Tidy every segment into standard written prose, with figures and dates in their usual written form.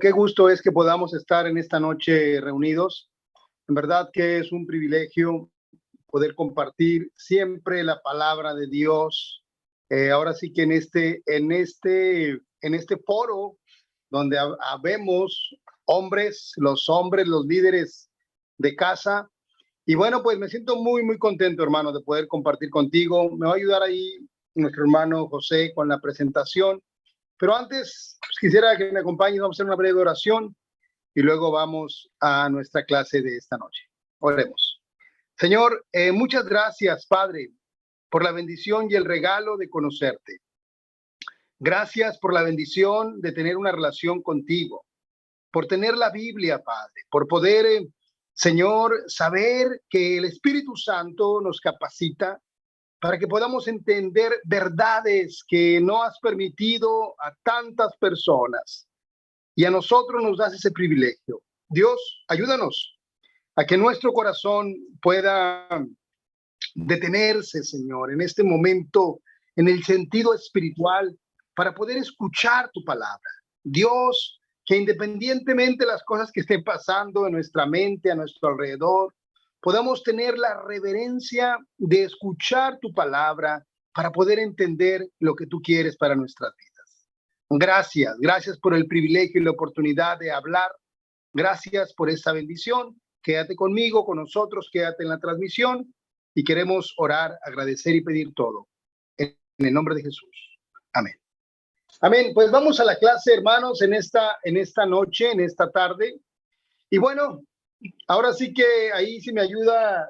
qué gusto es que podamos estar en esta noche reunidos. En verdad que es un privilegio poder compartir siempre la palabra de Dios. Ahora sí que en este foro donde habemos hombres, los líderes de casa. Y bueno, pues me siento muy, muy contento, hermano, de poder compartir contigo. Me va a ayudar ahí nuestro hermano José con la presentación. Pero antes, pues, quisiera que me acompañen. Vamos a hacer una breve oración y luego vamos a nuestra clase de esta noche. Oremos. Señor, muchas gracias, Padre, por la bendición y el regalo de conocerte. Gracias por la bendición de tener una relación contigo, por tener la Biblia, Padre, por poder, Señor, saber que el Espíritu Santo nos capacita para que podamos entender verdades que no has permitido a tantas personas. Y a nosotros nos das ese privilegio. Dios, ayúdanos a que nuestro corazón pueda detenerse, Señor, en este momento, en el sentido espiritual, para poder escuchar tu palabra. Dios, que independientemente de las cosas que estén pasando en nuestra mente, a nuestro alrededor, podamos tener la reverencia de escuchar tu palabra para poder entender lo que tú quieres para nuestras vidas. Gracias, gracias por el privilegio y la oportunidad de hablar. Gracias por esta bendición. Quédate conmigo, con nosotros, quédate en la transmisión y queremos orar, agradecer y pedir todo. En el nombre de Jesús. Amén. Amén. Pues vamos a la clase, hermanos, en esta noche, en esta tarde. Y bueno, ahora sí que ahí si me ayuda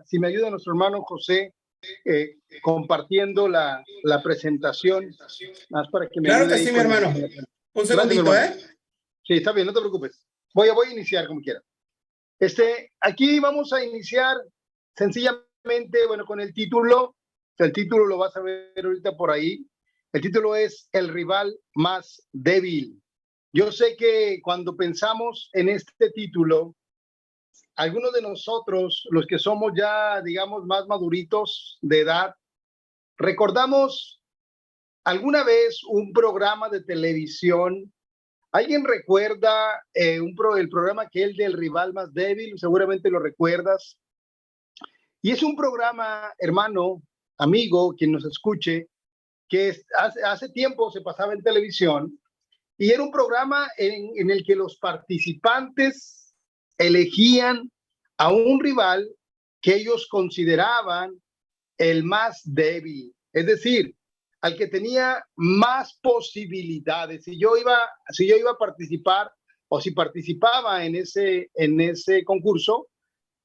nuestro hermano José compartiendo la presentación, más para que me Claro ayude que ahí sí, mi hermano. Un Gracias, segundito, hermano. Sí, está bien, no te preocupes. Voy a iniciar como quiera. Aquí vamos a iniciar sencillamente, bueno, con el título. El título lo vas a ver ahorita por ahí. El título es El rival más débil. Yo sé que cuando pensamos en este título, algunos de nosotros, los que somos ya, digamos, más maduritos de edad, recordamos alguna vez un programa de televisión. ¿Alguien recuerda el programa que es del rival más débil? Seguramente lo recuerdas. Y es un programa, hermano, amigo, quien nos escuche, que hace tiempo se pasaba en televisión y era un programa en el que los participantes elegían a un rival que ellos consideraban el más débil, es decir, al que tenía más posibilidades. Si yo iba a participar o si participaba en ese concurso,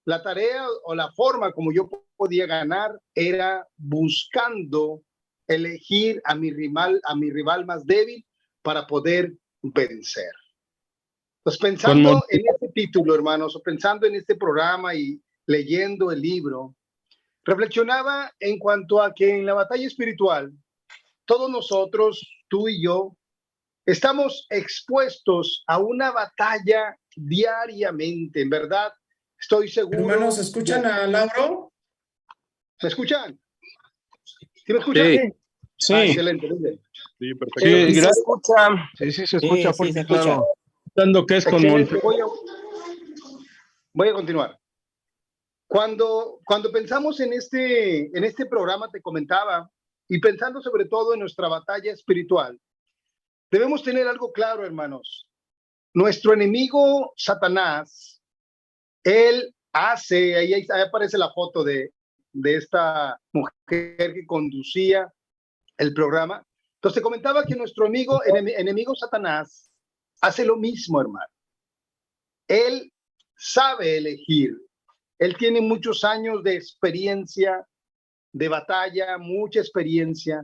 la tarea o la forma como yo podía ganar era buscando elegir a mi rival más débil para poder vencer. Pues pensando en este título, hermanos, o pensando en este programa y leyendo el libro, reflexionaba en cuanto a que en la batalla espiritual, todos nosotros, tú y yo, estamos expuestos a una batalla diariamente, en verdad. Estoy seguro. Hermanos, ¿escuchan a Lauro? ¿Me escuchan? ¿Sí me escuchan? Sí. Sí. Excelente. Sí, perfecto. Sí, Se escucha. Sí, se escucha. Sí, se escucha. Claro. Que es con voy a continuar. Cuando pensamos en este programa, te comentaba, y pensando sobre todo en nuestra batalla espiritual, debemos tener algo claro, hermanos. Nuestro enemigo, Satanás, él hace, ahí aparece la foto de esta mujer que conducía el programa. Entonces comentaba que nuestro enemigo Satanás hace lo mismo, hermano. Él sabe elegir. Él tiene muchos años de experiencia, de batalla, mucha experiencia.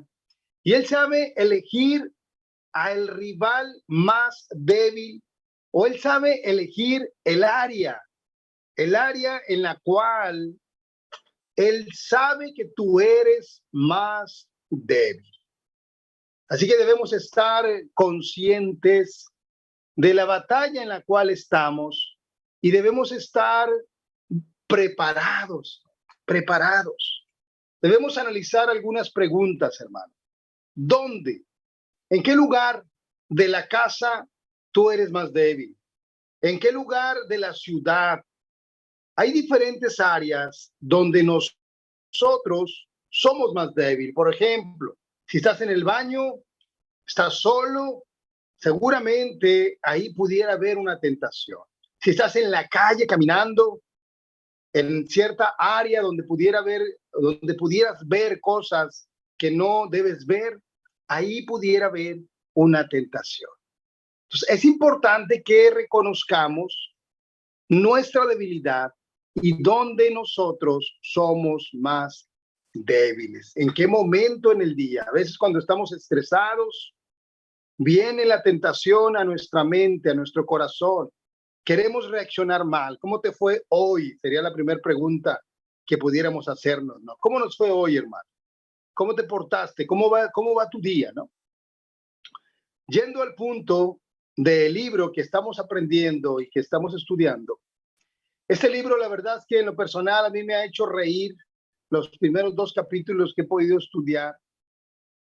Y él sabe elegir al rival más débil, o él sabe elegir el área en la cual él sabe que tú eres más débil. Así que debemos estar conscientes de la batalla en la cual estamos y debemos estar preparados. Debemos analizar algunas preguntas, hermano. ¿Dónde? ¿En qué lugar de la casa tú eres más débil? ¿En qué lugar de la ciudad? Hay diferentes áreas donde nosotros somos más débiles. Por ejemplo, si estás en el baño, estás solo, seguramente ahí pudiera haber una tentación. Si estás en la calle caminando, en cierta área donde pudieras ver cosas que no debes ver, ahí pudiera haber una tentación. Entonces, es importante que reconozcamos nuestra debilidad y dónde nosotros somos más débiles. ¿En qué momento en el día? A veces cuando estamos estresados, viene la tentación a nuestra mente, a nuestro corazón. Queremos reaccionar mal. ¿Cómo te fue hoy? Sería la primera pregunta que pudiéramos hacernos, ¿no? ¿Cómo nos fue hoy, hermano? ¿Cómo te portaste? ¿Cómo va tu día, no? Yendo al punto del libro que estamos aprendiendo y que estamos estudiando, este libro, la verdad es que en lo personal a mí me ha hecho reír los primeros 2 capítulos que he podido estudiar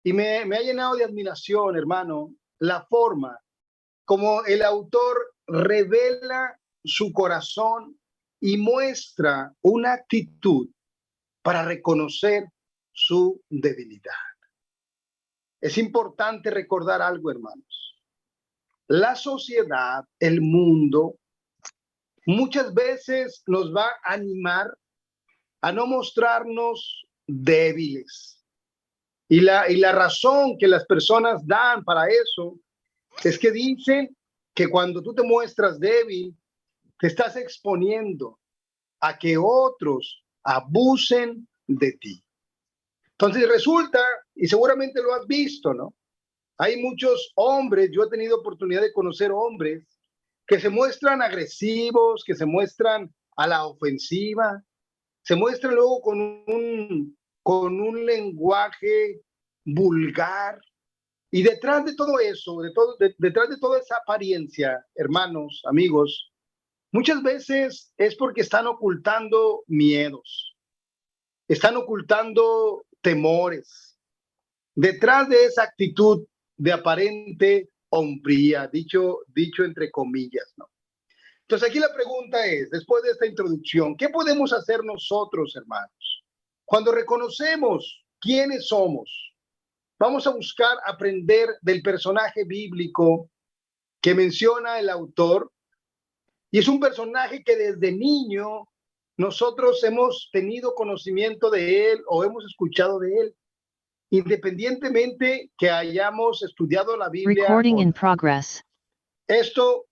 y me ha llenado de admiración, hermano, la forma como el autor revela su corazón y muestra una actitud para reconocer su debilidad. Es importante recordar algo, hermanos. La sociedad, el mundo, muchas veces nos va a animar a no mostrarnos débiles. Y la razón que las personas dan para eso es que dicen que cuando tú te muestras débil, te estás exponiendo a que otros abusen de ti. Entonces resulta, y seguramente lo has visto, ¿no? Hay muchos hombres, yo he tenido oportunidad de conocer hombres que se muestran agresivos, que se muestran a la ofensiva, se muestran luego con un lenguaje vulgar. Y detrás de todo eso, detrás de toda esa apariencia, hermanos, amigos, muchas veces es porque están ocultando miedos, están ocultando temores. Detrás de esa actitud de aparente hombría, dicho entre comillas, ¿no? Entonces aquí la pregunta es, después de esta introducción, ¿qué podemos hacer nosotros, hermanos? Cuando reconocemos quiénes somos, vamos a buscar aprender del personaje bíblico que menciona el autor, y es un personaje que desde niño nosotros hemos tenido conocimiento de él o hemos escuchado de él, independientemente que hayamos estudiado la Biblia. Recording in progress. Esto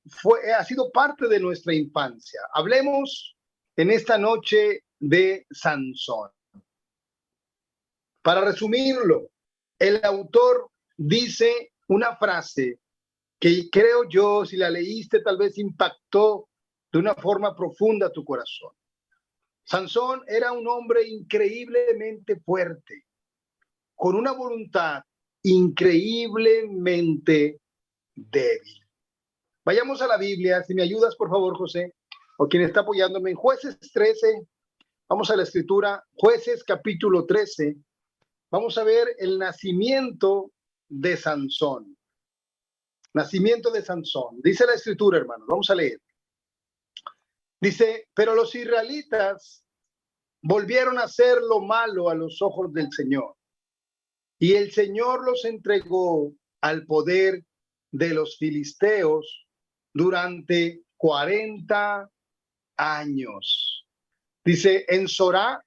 ha sido parte de nuestra infancia. Hablemos en esta noche de Sansón. Para resumirlo, el autor dice una frase que creo yo, si la leíste, tal vez impactó de una forma profunda tu corazón. Sansón era un hombre increíblemente fuerte, con una voluntad increíblemente débil. Vayamos a la Biblia, si me ayudas, por favor, José, o quien está apoyándome, en Jueces 13, vamos a la escritura, Jueces capítulo 13, vamos a ver el nacimiento de Sansón. Nacimiento de Sansón. Dice la escritura, hermanos, vamos a leer. Dice, pero los israelitas volvieron a hacer lo malo a los ojos del Señor, y el Señor los entregó al poder de los filisteos durante 40 años. Dice, en Sorá,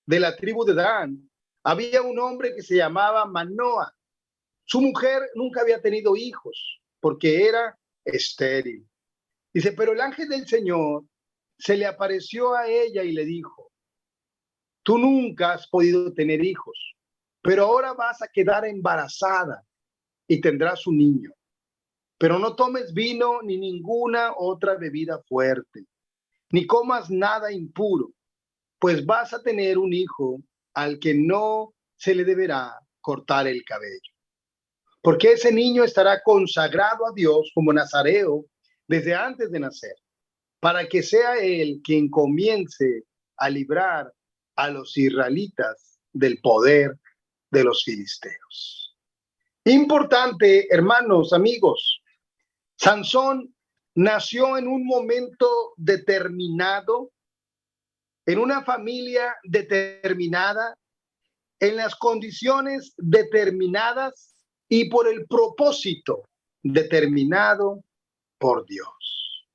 de la tribu de Dan, había un hombre que se llamaba Manoa. Su mujer nunca había tenido hijos porque era estéril. Dice, pero el ángel del Señor se le apareció a ella y le dijo, tú nunca has podido tener hijos, pero ahora vas a quedar embarazada y tendrás un niño. Pero no tomes vino ni ninguna otra bebida fuerte, ni comas nada impuro, pues vas a tener un hijo al que no se le deberá cortar el cabello. Porque ese niño estará consagrado a Dios como nazareo desde antes de nacer, para que sea él quien comience a librar a los israelitas del poder de los filisteos. Importante, hermanos, amigos, Sansón nació en un momento determinado, en una familia determinada, en las condiciones determinadas y por el propósito determinado por Dios.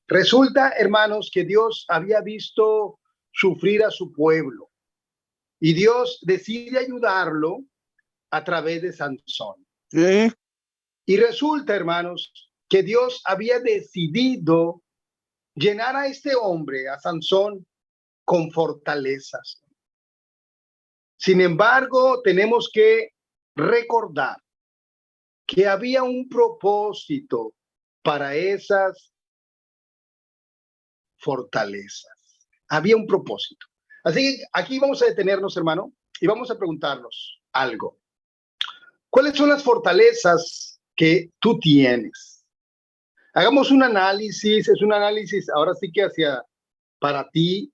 Resulta, hermanos, que Dios había visto sufrir a su pueblo y Dios decide ayudarlo a través de Sansón. Sí. Y resulta, hermanos, que Dios había decidido llenar a este hombre, a Sansón, con fortalezas. Sin embargo, tenemos que recordar que había un propósito para esas fortalezas. Había un propósito. Así que aquí vamos a detenernos, hermano, y vamos a preguntarnos algo. ¿Cuáles son las fortalezas que tú tienes? Hagamos un análisis, es un análisis ahora sí que hacia para ti,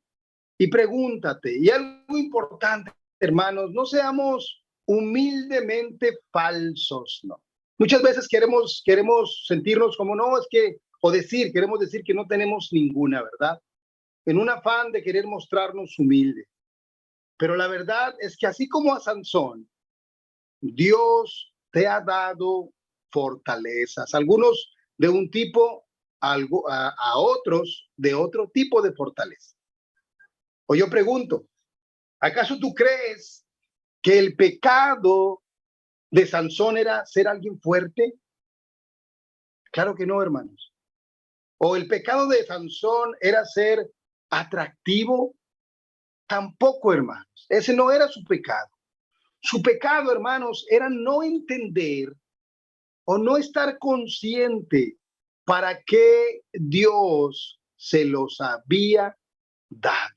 y pregúntate. Y algo importante, hermanos, no seamos humildemente falsos, ¿no? Muchas veces queremos sentirnos como no, es que, o decir, queremos decir que no tenemos ninguna, ¿verdad? En un afán de querer mostrarnos humildes. Pero la verdad es que así como a Sansón, Dios te ha dado fortalezas, algunos de un tipo, a otros de otro tipo de fortaleza. O yo pregunto, ¿acaso tú crees que el pecado de Sansón era ser alguien fuerte? Claro que no, hermanos. ¿O el pecado de Sansón era ser atractivo? Tampoco, hermanos. Ese no era su pecado. Su pecado, hermanos, era no entender o no estar consciente para qué Dios se los había dado.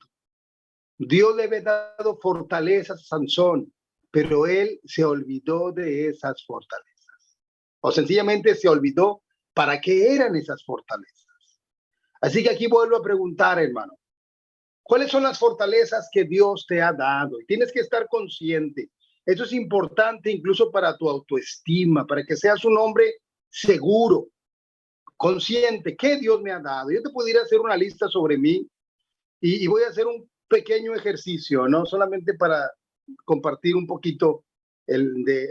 Dios le había dado fortalezas a Sansón, pero él se olvidó de esas fortalezas. O sencillamente se olvidó para qué eran esas fortalezas. Así que aquí vuelvo a preguntar, hermano, ¿cuáles son las fortalezas que Dios te ha dado? Y tienes que estar consciente. Eso es importante incluso para tu autoestima, para que seas un hombre seguro, consciente. ¿Qué Dios me ha dado? Yo te pudiera hacer una lista sobre mí y voy a hacer un pequeño ejercicio, no solamente para compartir un poquito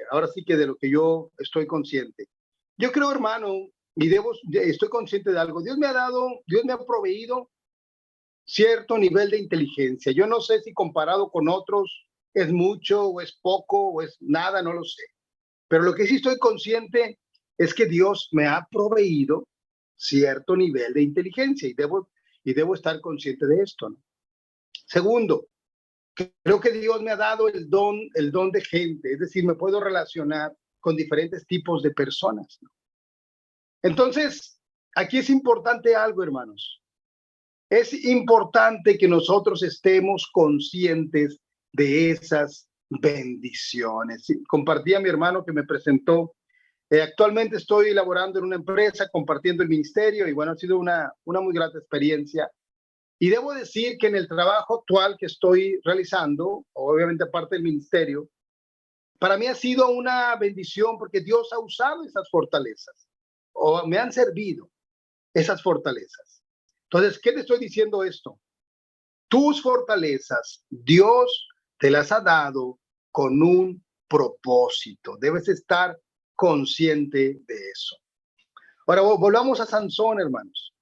ahora sí que de lo que yo estoy consciente. Yo creo, hermano, estoy consciente de algo. Dios me ha proveído cierto nivel de inteligencia. Yo no sé si comparado con otros es mucho o es poco o es nada, no lo sé. Pero lo que sí estoy consciente es que Dios me ha proveído cierto nivel de inteligencia y debo estar consciente de esto, ¿no? Segundo, creo que Dios me ha dado el don de gente, es decir, me puedo relacionar con diferentes tipos de personas, ¿no? Entonces, aquí es importante algo, hermanos. Es importante que nosotros estemos conscientes de esas bendiciones. Sí, compartí a mi hermano que me presentó. Actualmente estoy laborando en una empresa, compartiendo el ministerio y bueno, ha sido una muy grata experiencia. Y debo decir que en el trabajo actual que estoy realizando, obviamente aparte del ministerio, para mí ha sido una bendición porque Dios ha usado esas fortalezas o me han servido esas fortalezas. Entonces, ¿qué te estoy diciendo esto? Tus fortalezas, Dios te las ha dado con un propósito. Debes estar consciente de eso. Ahora, volvamos a Sansón, hermanos.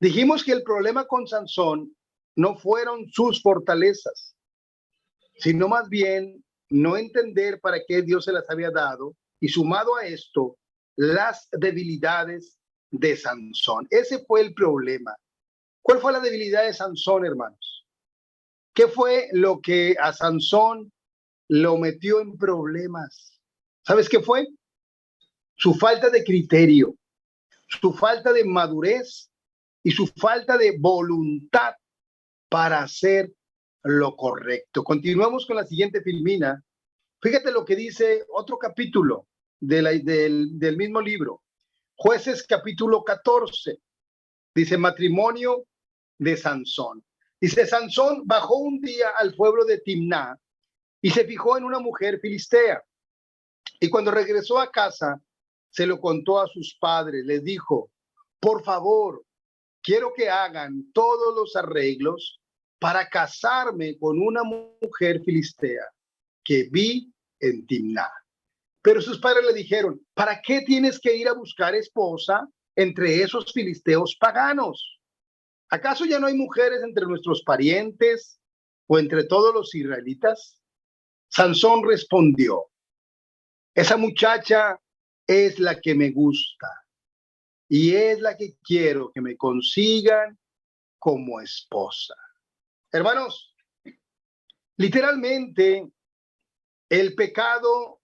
Dijimos que el problema con Sansón no fueron sus fortalezas, sino más bien no entender para qué Dios se las había dado y sumado a esto, las debilidades de Sansón. Ese fue el problema. ¿Cuál fue la debilidad de Sansón, hermanos? ¿Qué fue lo que a Sansón lo metió en problemas? ¿Sabes qué fue? Su falta de criterio, su falta de madurez y su falta de voluntad para hacer lo correcto. Continuamos con la siguiente filmina. Fíjate lo que dice otro capítulo del mismo libro. Jueces capítulo 14. Dice matrimonio de Sansón. Dice Sansón bajó un día al pueblo de Timná y se fijó en una mujer filistea. Y cuando regresó a casa, se lo contó a sus padres. Les dijo, por favor, quiero que hagan todos los arreglos para casarme con una mujer filistea que vi en Timná. Pero sus padres le dijeron, ¿para qué tienes que ir a buscar esposa entre esos filisteos paganos? ¿Acaso ya no hay mujeres entre nuestros parientes o entre todos los israelitas? Sansón respondió, esa muchacha es la que me gusta y es la que quiero que me consigan como esposa. Hermanos, literalmente el pecado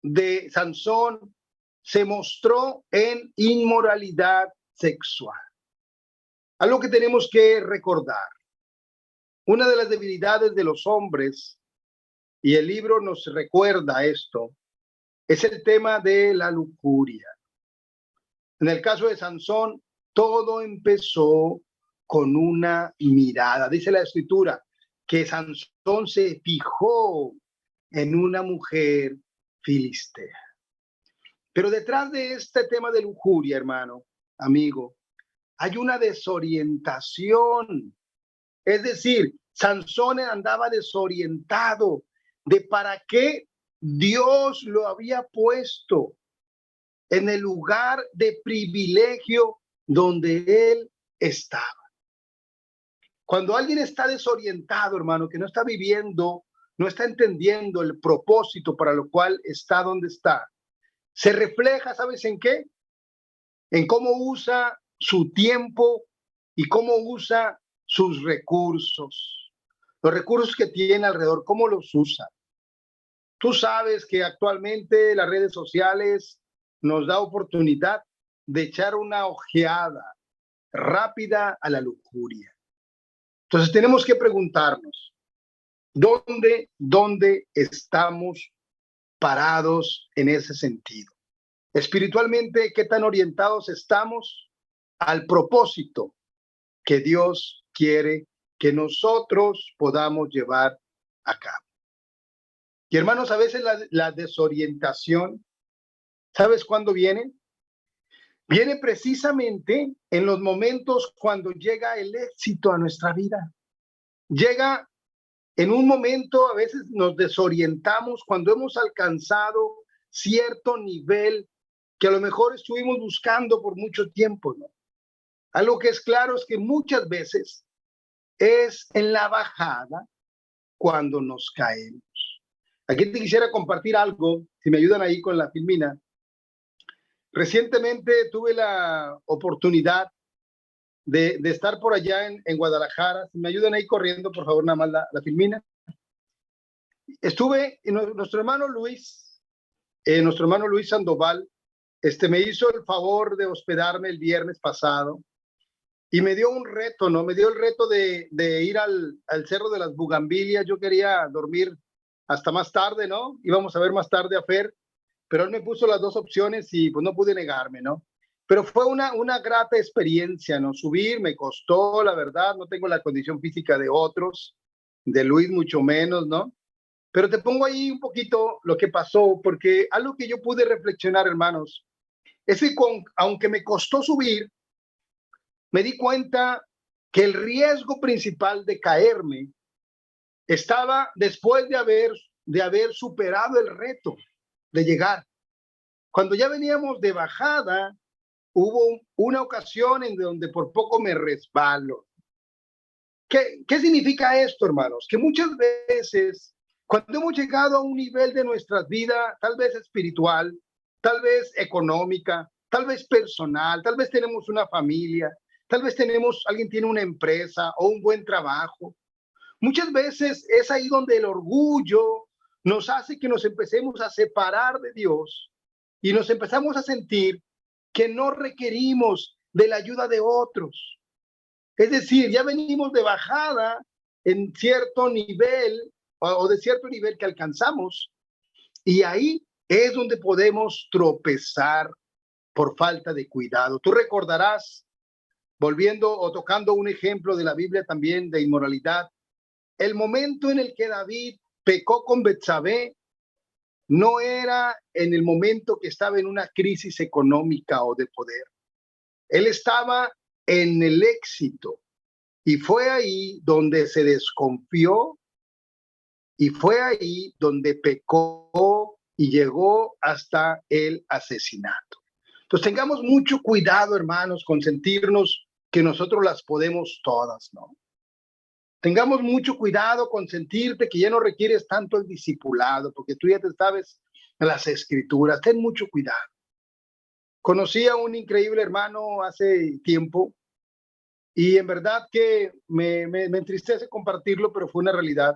de Sansón se mostró en inmoralidad sexual. Algo que tenemos que recordar. Una de las debilidades de los hombres, y el libro nos recuerda esto, es el tema de la lujuria. En el caso de Sansón, todo empezó con una mirada. Dice la escritura que Sansón se fijó en una mujer filistea. Pero detrás de este tema de lujuria, hermano, amigo, hay una desorientación. Es decir, Sansón andaba desorientado de para qué Dios lo había puesto en el lugar de privilegio donde él estaba. Cuando alguien está desorientado, hermano, que no está viviendo, no está entendiendo el propósito para lo cual está donde está, se refleja, ¿sabes en qué? En cómo usa su tiempo y cómo usa sus recursos. Los recursos que tiene alrededor, ¿cómo los usa? Tú sabes que actualmente las redes sociales nos da oportunidad de echar una ojeada rápida a la lujuria. Entonces tenemos que preguntarnos, ¿dónde estamos parados en ese sentido? Espiritualmente, ¿qué tan orientados estamos al propósito que Dios quiere que nosotros podamos llevar a cabo? Y hermanos, a veces la desorientación, ¿sabes cuándo viene? Viene precisamente en los momentos cuando llega el éxito a nuestra vida. Llega en un momento, a veces nos desorientamos cuando hemos alcanzado cierto nivel que a lo mejor estuvimos buscando por mucho tiempo, ¿no? Algo que es claro es que muchas veces es en la bajada cuando nos caemos. Aquí te quisiera compartir algo, si me ayudan ahí con la filmina. Recientemente tuve la oportunidad de estar por allá en Guadalajara. Si me ayudan ahí corriendo, por favor, nada más la filmina. Estuve, nuestro hermano Luis Sandoval, me hizo el favor de hospedarme el viernes pasado y me dio un reto, ¿no? Me dio el reto de ir al Cerro de las Bugambilias. Yo quería dormir hasta más tarde, ¿no? Íbamos a ver más tarde a Fer, pero él me puso las dos opciones y pues no pude negarme, ¿no? Pero fue una grata experiencia, ¿no? Subir me costó, la verdad, no tengo la condición física de otros, de Luis mucho menos, ¿no? Pero te pongo ahí un poquito lo que pasó, porque algo que yo pude reflexionar, hermanos, es que aunque me costó subir, me di cuenta que el riesgo principal de caerme estaba después de haber superado el reto de llegar. Cuando ya veníamos de bajada, hubo una ocasión en donde por poco me resbalo. ¿Qué significa esto, hermanos? Que muchas veces, cuando hemos llegado a un nivel de nuestras vidas, tal vez espiritual, tal vez económica, tal vez personal, tal vez tenemos una familia, tal vez alguien tiene una empresa o un buen trabajo. Muchas veces es ahí donde el orgullo nos hace que nos empecemos a separar de Dios y nos empezamos a sentir que no requerimos de la ayuda de otros. Es decir, ya venimos de bajada en cierto nivel o de cierto nivel que alcanzamos y ahí es donde podemos tropezar por falta de cuidado. Tú recordarás, volviendo o tocando un ejemplo de la Biblia también de inmoralidad, el momento en el que David pecó con Betsabé no era en el momento que estaba en una crisis económica o de poder. Él estaba en el éxito y fue ahí donde se desconfió y fue ahí donde pecó y llegó hasta el asesinato. Entonces tengamos mucho cuidado, hermanos, con sentirnos que nosotros las podemos todas, ¿no? Tengamos mucho cuidado con sentirte que ya no requieres tanto el discipulado, porque tú ya te sabes las escrituras. Ten mucho cuidado. Conocí a un increíble hermano hace tiempo y en verdad que me entristece compartirlo, pero fue una realidad,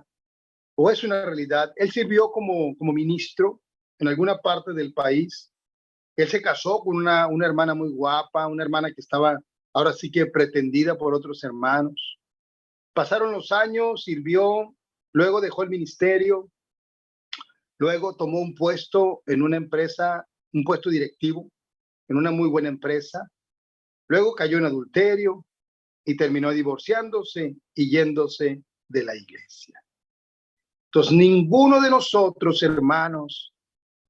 o es una realidad. Él sirvió como ministro en alguna parte del país. Él se casó con una hermana muy guapa, una hermana que estaba ahora sí que pretendida por otros hermanos. Pasaron los años, sirvió, luego dejó el ministerio, luego tomó un puesto en una empresa, un puesto directivo en una muy buena empresa, luego cayó en adulterio y terminó divorciándose y yéndose de la iglesia. Entonces, ninguno de nosotros, hermanos,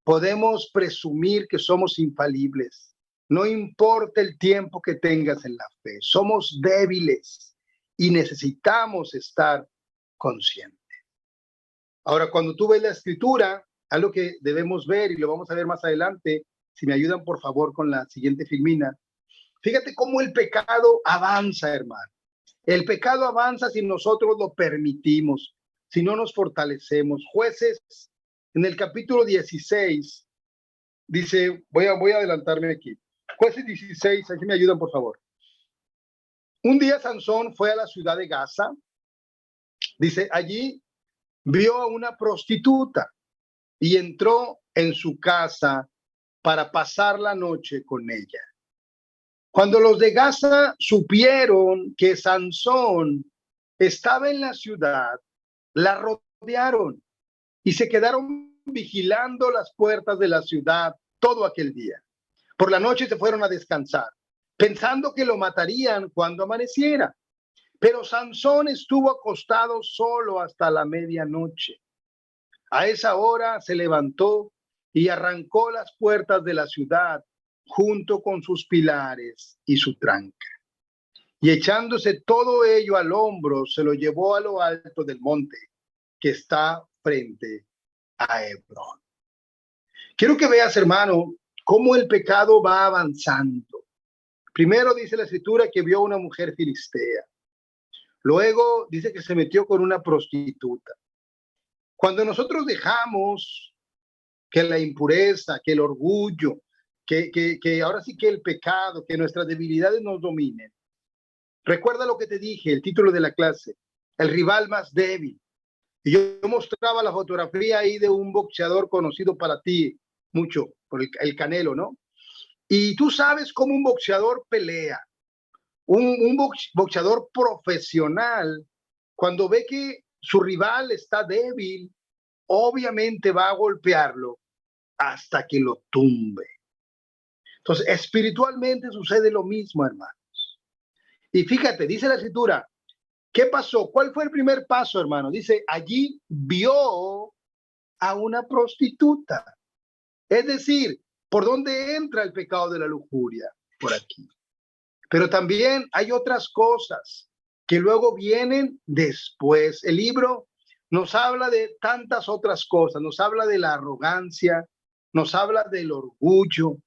podemos presumir que somos infalibles. No importa el tiempo que tengas en la fe, somos débiles y necesitamos estar conscientes. Ahora, cuando tú ves la escritura, algo que debemos ver y lo vamos a ver más adelante, si me ayudan por favor con la siguiente filmina, fíjate cómo el pecado avanza, hermano. El pecado avanza si nosotros lo permitimos, si no nos fortalecemos. Jueces, en el capítulo 16, dice, voy a adelantarme aquí. Jueces 16, aquí me ayudan por favor. Un día Sansón fue a la ciudad de Gaza, dice, allí vio a una prostituta y entró en su casa para pasar la noche con ella. Cuando los de Gaza supieron que Sansón estaba en la ciudad, la rodearon y se quedaron vigilando las puertas de la ciudad todo aquel día. Por la noche se fueron a descansar, pensando que lo matarían cuando amaneciera. Pero Sansón estuvo acostado solo hasta la medianoche. A esa hora se levantó y arrancó las puertas de la ciudad junto con sus pilares y su tranca. Y echándose todo ello al hombro, se lo llevó a lo alto del monte que está frente a Hebrón. Quiero que veas, hermano, cómo el pecado va avanzando. Primero dice la escritura que vio a una mujer filistea. Luego dice que se metió con una prostituta. Cuando nosotros dejamos que la impureza, que el orgullo, que ahora sí que el pecado, que nuestras debilidades nos dominen, recuerda lo que te dije, el título de la clase, el rival más débil. Y yo mostraba la fotografía ahí de un boxeador conocido para ti mucho, por el Canelo, ¿no? Y tú sabes cómo un boxeador pelea. Un boxeador profesional, cuando ve que su rival está débil, obviamente va a golpearlo hasta que lo tumbe. Entonces, espiritualmente sucede lo mismo, hermanos. Y fíjate, dice la escritura, ¿qué pasó? ¿Cuál fue el primer paso, hermano? Dice, allí vio a una prostituta. Es decir, ¿por dónde entra el pecado de la lujuria? Por aquí. Pero también hay otras cosas que luego vienen después. El libro nos habla de tantas otras cosas, nos habla de la arrogancia, nos habla del orgullo.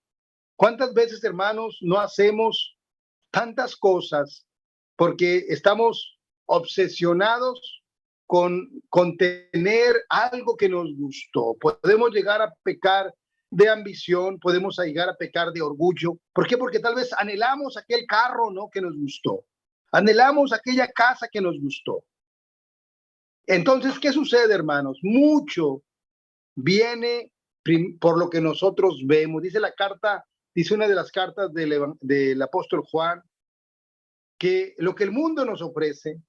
¿Cuántas veces, hermanos, no hacemos tantas cosas porque estamos obsesionados con tener algo que nos gustó? Podemos llegar a pecar de ambición, podemos llegar a pecar de orgullo. ¿Por qué? Porque tal vez anhelamos aquel carro, ¿no?, que nos gustó. Anhelamos aquella casa que nos gustó. Entonces, ¿qué sucede, hermanos? Mucho viene por lo que nosotros vemos. Dice la carta, dice una de las cartas del apóstol Juan, que lo que el mundo nos ofrece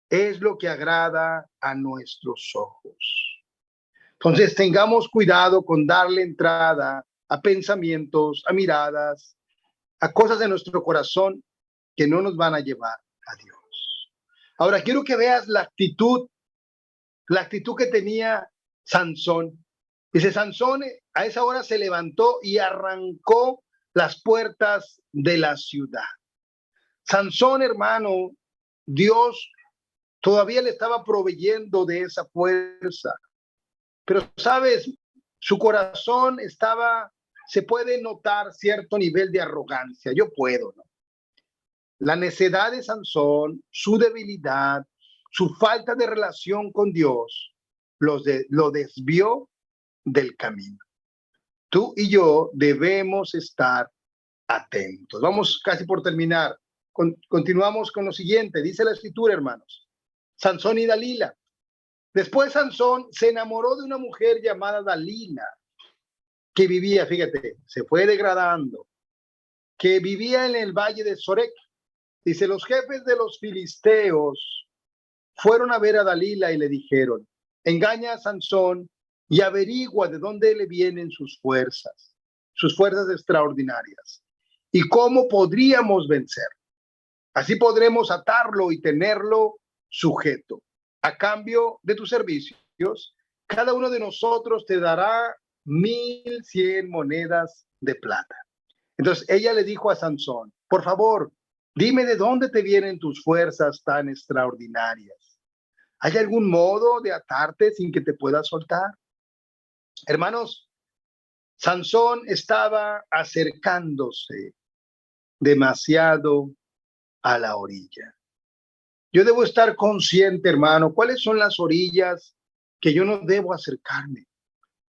es lo que agrada a nuestros ojos. Entonces, tengamos cuidado con darle entrada a pensamientos, a miradas, a cosas de nuestro corazón que no nos van a llevar a Dios. Ahora, quiero que veas la actitud que tenía Sansón. Dice, Sansón a esa hora se levantó y arrancó las puertas de la ciudad. Sansón, hermano, Dios todavía le estaba proveyendo de esa fuerza. Pero, ¿sabes? Su corazón estaba, se puede notar cierto nivel de arrogancia. Yo puedo, ¿no? La necedad de Sansón, su debilidad, su falta de relación con Dios, lo desvió del camino. Tú y yo debemos estar atentos. Vamos casi por terminar. Continuamos con lo siguiente. Dice la escritura, hermanos. Sansón y Dalila. Después Sansón se enamoró de una mujer llamada Dalila, que vivía, fíjate, se fue degradando, que vivía en el valle de Sorek. Dice, los jefes de los filisteos fueron a ver a Dalila y le dijeron, engaña a Sansón y averigua de dónde le vienen sus fuerzas extraordinarias, y cómo podríamos vencer. Así podremos atarlo y tenerlo sujeto. A cambio de tus servicios, cada uno de nosotros te dará 1,100 monedas de plata. Entonces ella le dijo a Sansón, por favor, dime de dónde te vienen tus fuerzas tan extraordinarias. ¿Hay algún modo de atarte sin que te puedas soltar? Hermanos, Sansón estaba acercándose demasiado a la orilla. Yo debo estar consciente, hermano, cuáles son las orillas que yo no debo acercarme.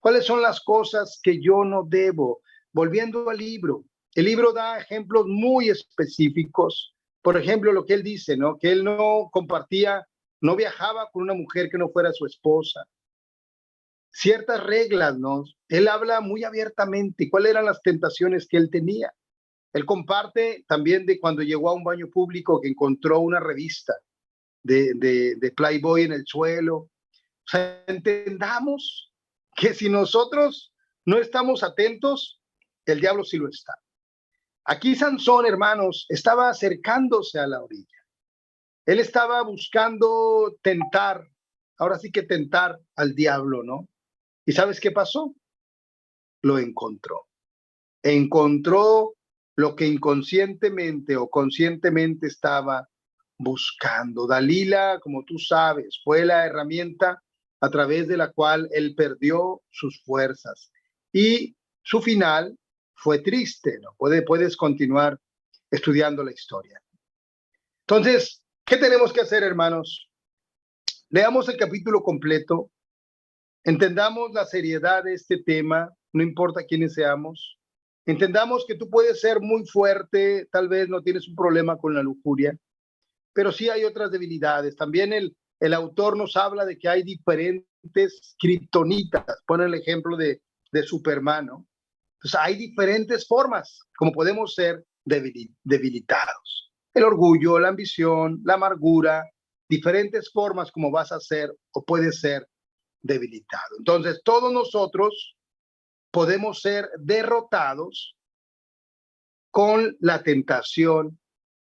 ¿Cuáles son las cosas que yo no debo? Volviendo al libro, el libro da ejemplos muy específicos. Por ejemplo, lo que él dice, ¿no? Que él no compartía, no viajaba con una mujer que no fuera su esposa. Ciertas reglas, ¿no? Él habla muy abiertamente cuáles eran las tentaciones que él tenía. Él comparte también de cuando llegó a un baño público que encontró una revista de Playboy en el suelo. O sea, entendamos que si nosotros no estamos atentos, el diablo sí lo está. Aquí Sansón, hermanos, estaba acercándose a la orilla. Él estaba buscando tentar, ahora sí que tentar al diablo, ¿no? ¿Y sabes qué pasó? Lo encontró. Encontró lo que inconscientemente o conscientemente estaba buscando. Dalila, como tú sabes, fue la herramienta a través de la cual él perdió sus fuerzas. Y su final fue triste, ¿no? Puedes continuar estudiando la historia. Entonces, ¿qué tenemos que hacer, hermanos? Leamos el capítulo completo, entendamos la seriedad de este tema, no importa quiénes seamos. Entendamos que tú puedes ser muy fuerte, tal vez no tienes un problema con la lujuria, pero sí hay otras debilidades. También el autor nos habla de que hay diferentes kriptonitas. Pone el ejemplo de Superman, ¿no? Entonces hay diferentes formas como podemos ser debilitados. El orgullo, la ambición, la amargura, diferentes formas como vas a ser o puedes ser debilitado. Entonces todos nosotros podemos ser derrotados con la tentación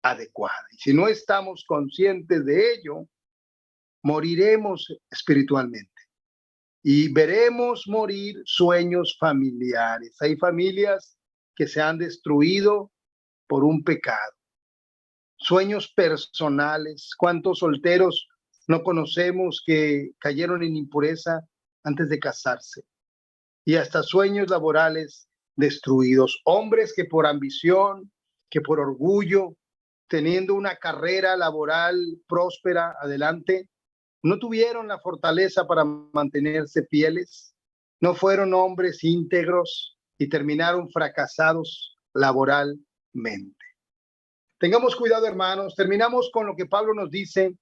adecuada. Y si no estamos conscientes de ello, moriremos espiritualmente y veremos morir sueños familiares. Hay familias que se han destruido por un pecado. Sueños personales. ¿Cuántos solteros no conocemos que cayeron en impureza antes de casarse? Y hasta sueños laborales destruidos. Hombres que por ambición, que por orgullo, teniendo una carrera laboral próspera adelante, no tuvieron la fortaleza para mantenerse fieles, no fueron hombres íntegros y terminaron fracasados laboralmente. Tengamos cuidado, hermanos. Terminamos con lo que Pablo nos dice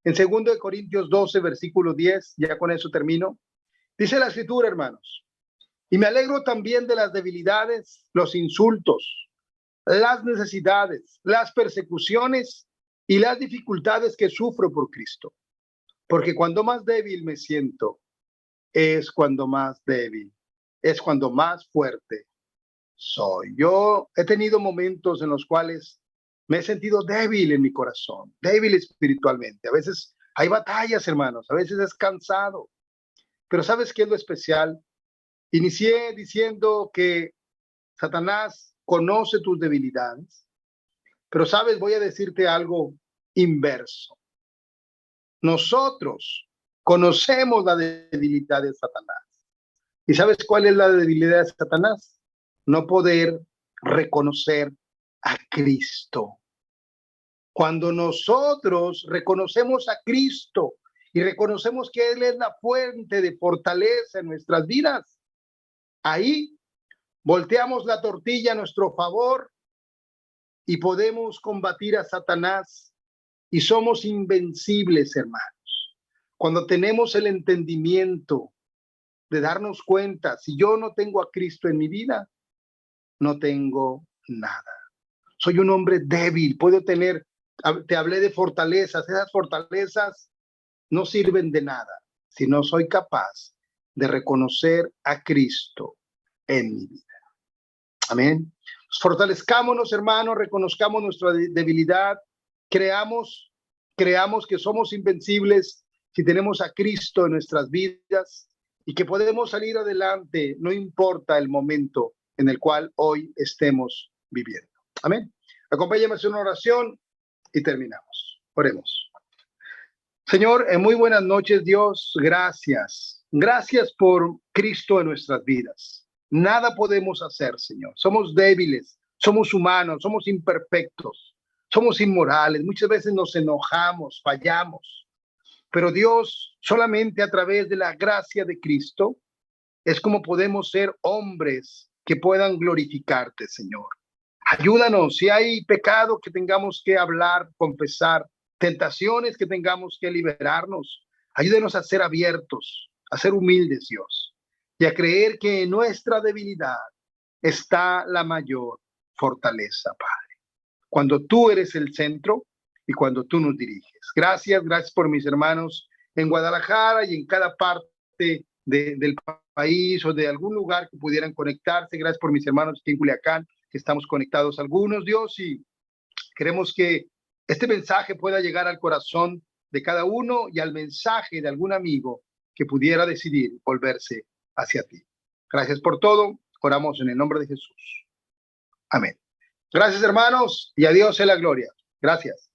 en 2 Corintios 12, versículo 10. Ya con eso termino. Dice la escritura, hermanos, y me alegro también de las debilidades, los insultos, las necesidades, las persecuciones y las dificultades que sufro por Cristo. Porque cuando más débil me siento, es cuando más débil, es cuando más fuerte soy. Yo he tenido momentos en los cuales me he sentido débil en mi corazón, débil espiritualmente. A veces hay batallas, hermanos, a veces es cansado. Pero ¿sabes qué es lo especial? Inicié diciendo que Satanás conoce tus debilidades, pero sabes, voy a decirte algo inverso. Nosotros conocemos la debilidad de Satanás. ¿Y sabes cuál es la debilidad de Satanás? No poder reconocer a Cristo. Cuando nosotros reconocemos a Cristo y reconocemos que Él es la fuente de fortaleza en nuestras vidas, ahí volteamos la tortilla a nuestro favor y podemos combatir a Satanás y somos invencibles, hermanos. Cuando tenemos el entendimiento de darnos cuenta, si yo no tengo a Cristo en mi vida, no tengo nada. Soy un hombre débil, puedo tener, te hablé de fortalezas, esas fortalezas no sirven de nada si no soy capaz de reconocer a Cristo en mi vida. Amén. Fortalezcámonos, hermanos, reconozcamos nuestra debilidad, creamos que somos invencibles si tenemos a Cristo en nuestras vidas y que podemos salir adelante, no importa el momento en el cual hoy estemos viviendo. Amén. Acompáñame en una oración y terminamos. Oremos. Señor, muy buenas noches, Dios. Gracias. Gracias por Cristo en nuestras vidas. Nada podemos hacer, Señor. Somos débiles, somos humanos, somos imperfectos, somos inmorales. Muchas veces nos enojamos, fallamos. Pero Dios, solamente a través de la gracia de Cristo, es como podemos ser hombres que puedan glorificarte, Señor. Ayúdanos, si hay pecado que tengamos que hablar, confesar, tentaciones que tengamos que liberarnos, ayúdenos a ser abiertos, a ser humildes, Dios, y a creer que en nuestra debilidad está la mayor fortaleza, Padre. Cuando tú eres el centro y cuando tú nos diriges. Gracias por mis hermanos en Guadalajara y en cada parte del país o de algún lugar que pudieran conectarse. Gracias por mis hermanos aquí en Culiacán, que estamos conectados algunos, Dios, y queremos que este mensaje pueda llegar al corazón de cada uno y al mensaje de algún amigo que pudiera decidir volverse hacia ti. Gracias por todo. Oramos en el nombre de Jesús. Amén. Gracias, hermanos, y a Dios en la gloria. Gracias.